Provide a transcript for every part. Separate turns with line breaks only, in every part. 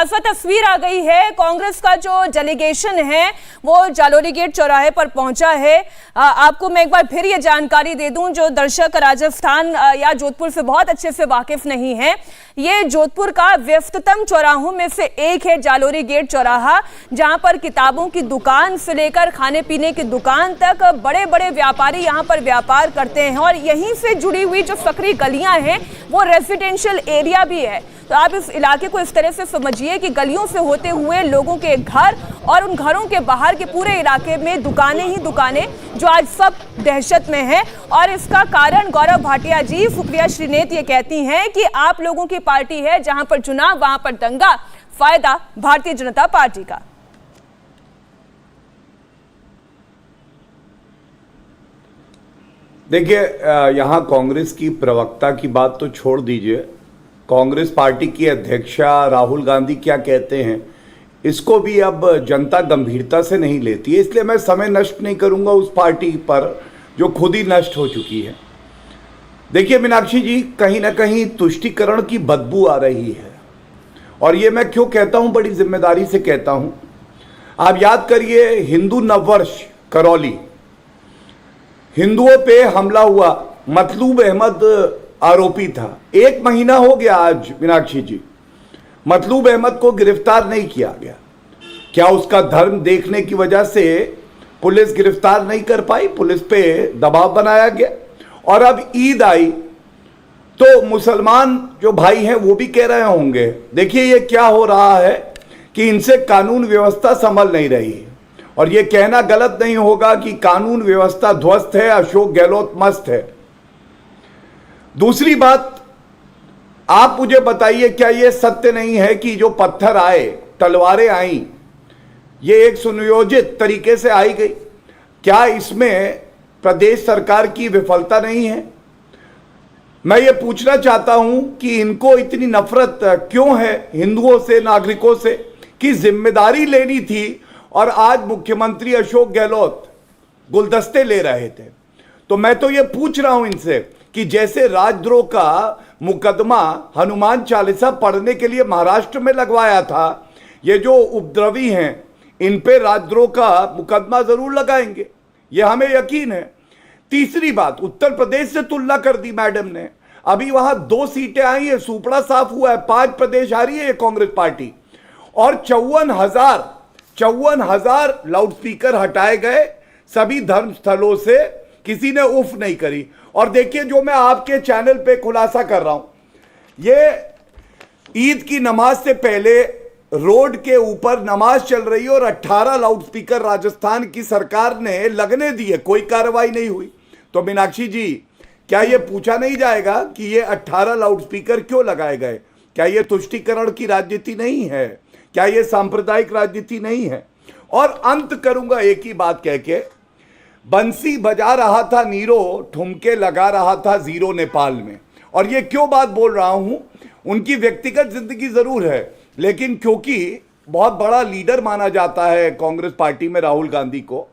ताजा तस्वीर आ गई है। कांग्रेस का जो डेलीगेशन है वो जालोरी गेट चौराहे पर पहुंचा है। आपको मैं एक बार फिर ये जानकारी दे दूं, जो दर्शक राजस्थान या जोधपुर से बहुत अच्छे से वाकिफ नहीं है, ये जोधपुर का व्यस्ततम चौराहों में से एक है जालोरी गेट चौराहा, जहां पर किताबों की दुकान से लेकर खाने पीने की दुकान तक बड़े बड़े व्यापारी यहां पर व्यापार करते हैं और यहीं से जुड़ी हुई जो सकरी गलियां हैं वो रेजिडेंशियल एरिया भी है। तो आप इस इलाके को इस तरह से समझिए कि गलियों से होते हुए लोगों के घर और उन घरों के बाहर के पूरे इलाके में दुकानें ही दुकानें, जो आज सब दहशत में है। और इसका कारण गौरव भाटिया जी, सुप्रिया श्रीनेत ये कहती हैं कि आप लोगों की पार्टी है, जहां पर चुनाव वहां पर दंगा, फायदा भारतीय जनता पार्टी का।
देखिए, यहाँ कांग्रेस की प्रवक्ता की बात तो छोड़ दीजिए, कांग्रेस पार्टी की अध्यक्षा राहुल गांधी क्या कहते हैं इसको भी अब जनता गंभीरता से नहीं लेती है, इसलिए मैं समय नष्ट नहीं करूंगा उस पार्टी पर जो खुद ही नष्ट हो चुकी है। देखिए मीनाक्षी जी, कहीं ना कहीं तुष्टीकरण की बदबू आ रही है, और ये मैं क्यों कहता हूं, बड़ी जिम्मेदारी से कहता हूं। आप याद करिए, हिंदू नववर्ष करौली, हिंदुओं पे हमला हुआ, मतलूब अहमद आरोपी था। 1 महीना हो गया आज मीनाक्षी जी, मतलूब अहमद को गिरफ्तार नहीं किया गया। क्या उसका धर्म देखने की वजह से पुलिस गिरफ्तार नहीं कर पाई? पुलिस पे दबाव बनाया गया। और अब ईद आई तो मुसलमान जो भाई हैं वो भी कह रहे होंगे, देखिए ये क्या हो रहा है कि इनसे कानून व्यवस्था संभल नहीं रही है। और ये कहना गलत नहीं होगा कि कानून व्यवस्था ध्वस्त है, अशोक गहलोत मस्त है। दूसरी बात, आप मुझे बताइए, क्या यह सत्य नहीं है कि जो पत्थर आए, तलवारें आई, ये एक सुनियोजित तरीके से आई गई? क्या इसमें प्रदेश सरकार की विफलता नहीं है? मैं ये पूछना चाहता हूं कि इनको इतनी नफरत क्यों है हिंदुओं से, नागरिकों से, कि जिम्मेदारी लेनी थी और आज मुख्यमंत्री अशोक गहलोत गुलदस्ते ले रहे थे। तो मैं तो ये पूछ रहा हूं इनसे कि जैसे राजद्रोह का मुकदमा हनुमान चालीसा पढ़ने के लिए महाराष्ट्र में लगवाया था, ये जो उपद्रवी हैं इन पे राजद्रोह का मुकदमा जरूर लगाएंगे, ये हमें यकीन है। तीसरी बात, उत्तर प्रदेश से तुलना कर दी मैडम ने, अभी वहां 2 सीटें आई है, सुपड़ा साफ हुआ है, 5 प्रदेश आ रही है ये कांग्रेस पार्टी, और 54,000 लाउडस्पीकर हटाए गए सभी धर्म स्थलों से, किसी ने उफ नहीं करी। और देखिए, जो मैं आपके चैनल पे खुलासा कर रहा हूं, ये ईद की नमाज से पहले रोड के ऊपर नमाज चल रही है और 18 लाउडस्पीकर राजस्थान की सरकार ने लगने दिए, कोई कार्रवाई नहीं हुई। तो मीनाक्षी जी, क्या यह पूछा नहीं जाएगा कि ये 18 लाउडस्पीकर क्यों लगाए गए? क्या यह तुष्टीकरण की राजनीति नहीं है? क्या यह सांप्रदायिक राजनीति नहीं है? और अंत करूंगा एक ही बात कह के, बंसी बजा रहा था नीरो, ठुमके लगा रहा था जीरो नेपाल में। और ये क्यों बात बोल रहा हूं, उनकी व्यक्तिगत जिंदगी जरूर है, लेकिन क्योंकि बहुत बड़ा लीडर माना जाता है कांग्रेस पार्टी में राहुल गांधी को,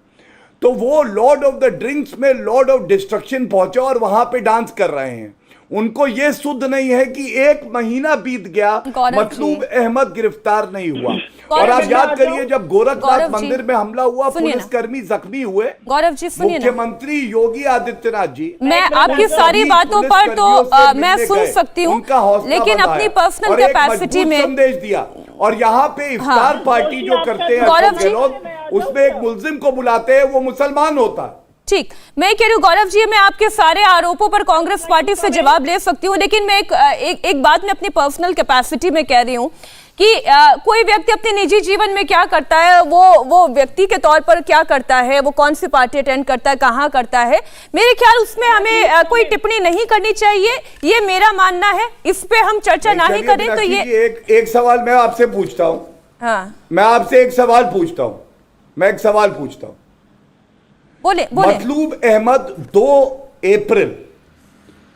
तो वो लॉर्ड ऑफ द ड्रिंक्स में लॉर्ड ऑफ डिस्ट्रक्शन पहुंचे और वहां पे डांस कर रहे हैं। उनको ये सुध नहीं है कि 1 महीना बीत गया, मतलूब अहमद गिरफ्तार नहीं हुआ। और आप याद करिए, जब गोरखनाथ मंदिर में हमला हुआ, पुलिसकर्मी जख्मी हुए,
गौरव जी सुनिए,
मुख्यमंत्री योगी आदित्यनाथ जी,
मैं आपकी सारी बातों पर तो मैं सुन सकती हूँ, लेकिन अपनी पर्सनल कैपेसिटी में
संदेश दिया। और यहाँ पे इफ्तार पार्टी जो करते हैं अशोक गहलोत, उसमें एक मुल्जिम को बुलाते हैं, वो मुसलमान होता है।
ठीक, मैं कह रही हूँ गौरव जी, मैं आपके सारे आरोपों पर कांग्रेस पार्टी से जवाब ले सकती हूँ, लेकिन मैं एक बात मैं अपनी पर्सनल कैपेसिटी में कह रही हूँ कि कोई व्यक्ति अपने निजी जीवन में क्या करता है, वो व्यक्ति के तौर पर क्या करता है, वो कौन सी पार्टी अटेंड करता है, कहाँ करता है, मेरे ख्याल उसमें हमें कोई टिप्पणी नहीं करनी चाहिए, ये मेरा मानना है। इस पे हम चर्चा ना ही करें तो ये
एक सवाल मैं आपसे पूछता हूँ। हाँ, मैं आपसे एक सवाल पूछता हूँ,
बोले।
मतलूब अहमद 2 अप्रैल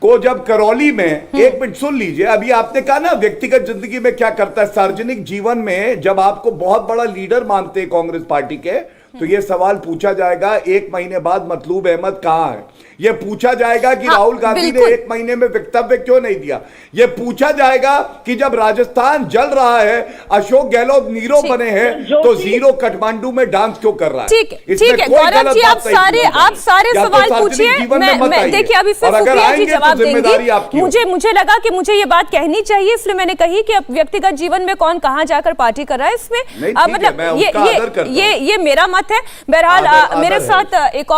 को जब करौली में, 1 मिनट सुन लीजिए, अभी आपने कहा ना व्यक्तिगत जिंदगी में क्या करता है, सार्वजनिक जीवन में जब आपको बहुत बड़ा लीडर मानते हैं कांग्रेस पार्टी के, तो ये सवाल पूछा जाएगा 1 महीने बाद मतलूब अहमद कहां है, ये पूछा जाएगा कि राहुल गांधी ने 1 महीने में वक्तव्य क्यों नहीं दिया, ये पूछा जाएगा कि जब राजस्थान जल रहा है, अशोक गहलोत नीरो बने हैं, तो जीरो काठमांडू में डांस क्यों कर रहा है।
ठीक है गौरव जी, आप सारे सवाल पूछिए, मैं देखिए अभी सिर्फ सुप्रिया जी जवाब देंगी। मुझे लगा कि मुझे ये बात कहनी चाहिए, इसलिए मैंने कही कि अब व्यक्तिगत जीवन में कौन कहां जाकर पार्टी कर रहा है, इसमें मतलब ये मेरा मत है। बहरहाल मेरे साथ एक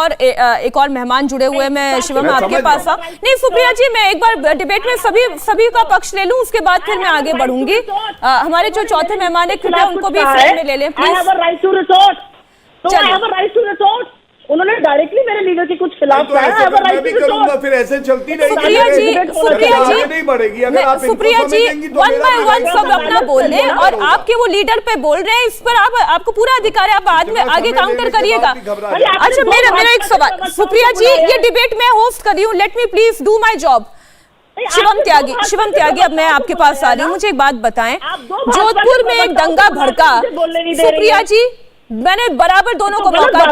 और मेहमान जुड़े हुए, मैं शिवम आपके पास आऊं। नहीं सुप्रिया जी, मैं एक बार डिबेट में सभी का पक्ष ले लूं, उसके बाद फिर मैं आगे बढ़ूंगी। हमारे जो चौथे मेहमान है कृपया उनको भी फ्रेम में ले लें प्लीज।
उन्होंने डायरेक्टली मेरे लीडर के कुछ खिलाफ
कहा, मैं भी करूंगा, फिर ऐसे चलती रहेगी, नहीं बढ़ेगी। अगर आप
सुप्रिया जी वन बाय वन सब अपना बोल लें, और आपके वो लीडर पे बोल रहे हैं, इस पर आपको पूरा अधिकार है, आप बाद में आगे काउंटर करिएगा। अच्छा मेरा एक सवाल सुप्रिया जी, ये डिबेट मैं होस्ट कर रही हूँ, let me please do my job. Shivam Tyagi, अब मैं आपके पास आ रही हूँ, मुझे एक बात बताएं, जोधपुर में एक दंगा भड़का, सुप्रिया जी मैंने बराबर दोनों को मौका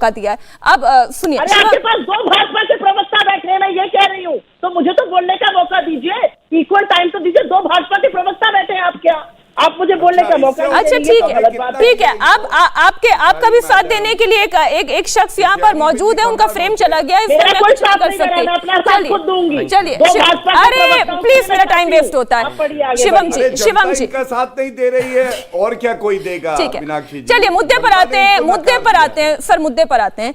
दिया है, अब सुनिए।
आपके पास 2 भाजपा के प्रवक्ता बैठे हैं, मैं ये कह रही हूँ, तो मुझे तो बोलने का मौका दीजिए, इक्वल टाइम तो दीजिए। 2 भाजपा के प्रवक्ता बैठे हैं आपके यहाँ, आप मुझे बोलने का मौका।
अच्छा ठीक है, आपका भी साथ देने के लिए एक शख्स यहाँ पर मौजूद है, उनका फ्रेम चला गया, इसमें मैं कुछ नहीं कर सकती। चलिए अरे प्लीज, मेरा टाइम वेस्ट होता है। शिवम जी
का साथ नहीं दे रही है, और क्या कोई देगा।
ठीक है, चलिए मुद्दे पर आते हैं सर, मुद्दे पर आते हैं।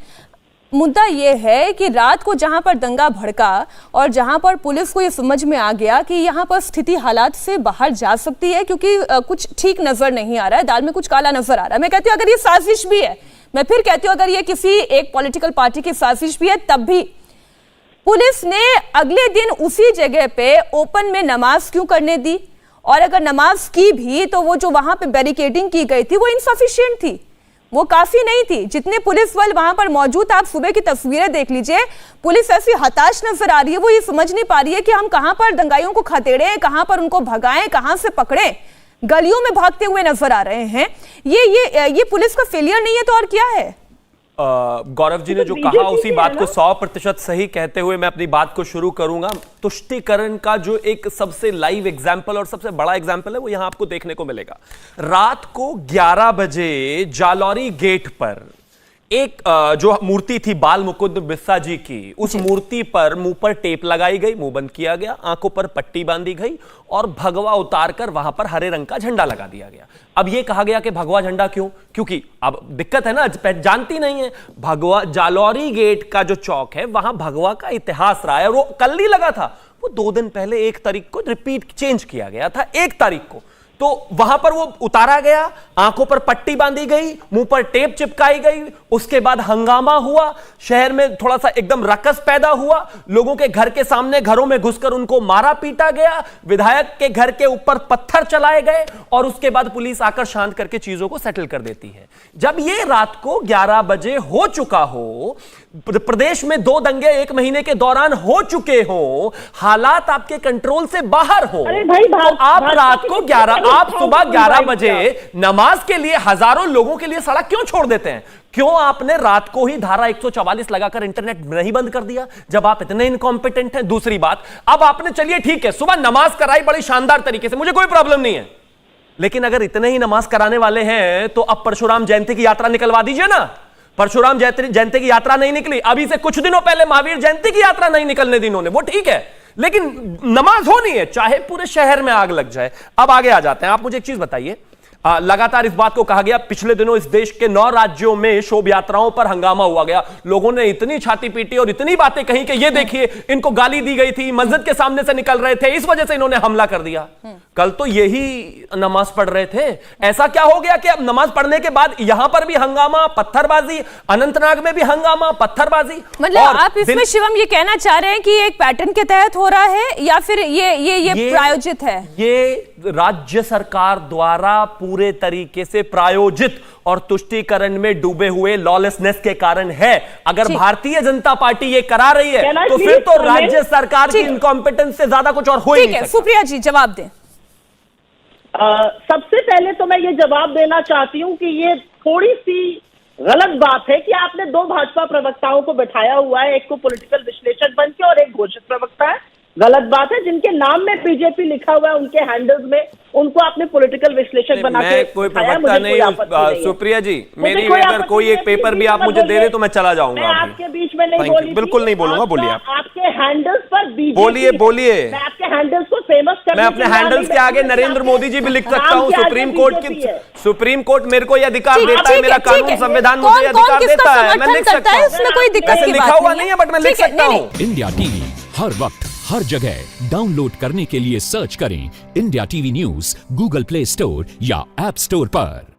मुद्दा यह है कि रात को जहां पर दंगा भड़का और जहां पर पुलिस को ये समझ में आ गया कि यहां पर स्थिति हालात से बाहर जा सकती है, क्योंकि कुछ ठीक नजर नहीं आ रहा है, दाल में कुछ काला नजर आ रहा है। मैं कहती हूं अगर ये साजिश भी है, मैं फिर कहती हूं अगर ये किसी एक पॉलिटिकल पार्टी की साजिश भी है, तब भी पुलिस ने अगले दिन उसी जगह पे ओपन में नमाज क्यों करने दी, और अगर नमाज की भी तो वो जो वहां पे बैरिकेडिंग की गई थी वो इनसफिशिएंट थी, वो काफी नहीं थी। जितने पुलिस बल वहां पर मौजूद, आप सुबह की तस्वीरें देख लीजिए, पुलिस ऐसी हताश नजर आ रही है, वो ये समझ नहीं पा रही है कि हम कहां पर दंगाइयों को खदेड़े, कहां पर उनको भगाएं, कहां से पकड़े, गलियों में भागते हुए नजर आ रहे हैं। ये पुलिस का फेलियर नहीं है तो और क्या है।
गौरव जी ने जो कहा उसी बात को 100% सही कहते हुए मैं अपनी बात को शुरू करूंगा। तुष्टीकरण का जो एक सबसे लाइव एग्जाम्पल और सबसे बड़ा एग्जाम्पल है वो यहां आपको देखने को मिलेगा। रात को 11 बजे जालौरी गेट पर एक जो मूर्ति थी बाल मुकुंद बिस्सा जी की, उस मूर्ति पर मुंह पर टेप लगाई गई, मुंह बंद किया गया, आंखों पर पट्टी बांधी गई और भगवा उतारकर वहां पर हरे रंग का झंडा लगा दिया गया। अब यह कहा गया कि भगवा झंडा क्यों, क्योंकि अब दिक्कत है ना, जानती नहीं है भगवा। जालौरी गेट का जो चौक है वहां भगवा का इतिहास रहा है, वो कल नहीं लगा था, वो 2 दिन पहले 1 तारीख को रिपीट चेंज किया गया था, 1 तारीख को, तो वहां पर वो उतारा गया, आंखों पर पट्टी बांधी गई, मुंह पर टेप चिपकाई गई, उसके बाद हंगामा हुआ, शहर में थोड़ा सा एकदम रकस पैदा हुआ, लोगों के घर के सामने घरों में घुसकर उनको मारा पीटा गया, विधायक के घर के ऊपर पत्थर चलाए गए और उसके बाद पुलिस आकर शांत करके चीजों को सेटल कर देती है। जब ये रात को 11 बजे हो चुका हो, प्रदेश में 2 दंगे 1 महीने के दौरान हो चुके हो, हालात आपके कंट्रोल से बाहर हो, तो आप रात को आप सुबह 11 बजे नमाज के लिए हजारों लोगों के लिए सड़क क्यों छोड़ देते हैं? क्यों आपने रात को ही धारा 144 लगाकर इंटरनेट नहीं बंद कर दिया जब आप इतने इनकॉम्पिटेंट हैं? दूसरी बात, अब आपने चलिए ठीक है सुबह नमाज कराई बड़ी शानदार तरीके से, मुझे कोई प्रॉब्लम नहीं है, लेकिन अगर इतने ही नमाज कराने वाले हैं तो अब परशुराम जयंती की यात्रा निकलवा दीजिए ना। परशुराम जयंती की यात्रा नहीं निकली, अभी से कुछ दिनों पहले महावीर जयंती की यात्रा नहीं निकलने दी इन्होंने, वो ठीक है, लेकिन नमाज होनी है चाहे पूरे शहर में आग लग जाए। अब आगे आ जाते हैं, आप मुझे एक चीज बताइए, लगातार इस बात को कहा गया, पिछले दिनों इस देश के 9 राज्यों में शोभ यात्राओं पर हंगामा हुआ गया, लोगों ने इतनी छाती पीटी और इतनी बातें कही कि ये देखिए इनको गाली दी गई थी, मस्जिद के सामने से निकल रहे थे, इस वजह से इन्होंने हमला कर दिया। कल तो यही नमाज पढ़ रहे थे, ऐसा क्या हो गया कि अब नमाज पढ़ने के बाद यहां पर भी हंगामा, पत्थरबाजी, अनंतनाग में भी हंगामा, पत्थरबाजी।
मतलब आप इसमें शिवम ये कहना चाह रहे हैं कि एक पैटर्न के तहत हो रहा है या फिर ये प्रायोजित है?
ये राज्य सरकार द्वारा पूरे तरीके से प्रायोजित और तुष्टीकरण में डूबे हुए लॉलेसनेस के कारण है। अगर भारतीय जनता पार्टी ये करा रही है तो फिर तो राज्य सरकार की इनकॉम्पिटेंस से ज्यादा कुछ और हो ही नहीं सकता।
सुप्रिया जी जवाब दें।
सबसे पहले तो मैं ये जवाब देना चाहती हूं कि ये थोड़ी सी गलत बात है कि आपने दो भाजपा प्रवक्ताओं को बैठाया हुआ है, एक को पॉलिटिकल विश्लेषक बन के और एक घोषित प्रवक्ता है। गलत बात है, जिनके नाम में बीजेपी लिखा हुआ है उनके हैंडल्स में, उनको आपने पॉलिटिकल विश्लेषक बना के
मैं कोई प्रवक्ता नहीं। सुप्रिया जी, मेरी अगर कोई एक पेपर भी आप मुझे दे दे तो मैं चला जाऊंगा।
मैं आपके बीच में नहीं बोली,
बिल्कुल नहीं बोलूंगा, बोलिए आप।
आपके हैंडल्स पर बीजेपी,
बोलिए बोलिए।
मैं आपके हैंडल्स को फेमस करने
मैं अपने हैंडल्स के आगे नरेंद्र मोदी जी भी लिख सकता हूँ। सुप्रीम कोर्ट मेरे को यह अधिकार देता है, मेरा कानून संविधान मुझे अधिकार देता है, मैं लिख सकता हूँ।
इसमें कोई दिक्कत
ऐसे
की
लिखा
बात
हुआ
नहीं
नहीं है, बट मैं लिख सकता हूँ।
इंडिया टीवी हर वक्त हर जगह डाउनलोड करने के लिए सर्च करें India TV news Google play store या ऐप स्टोर पर।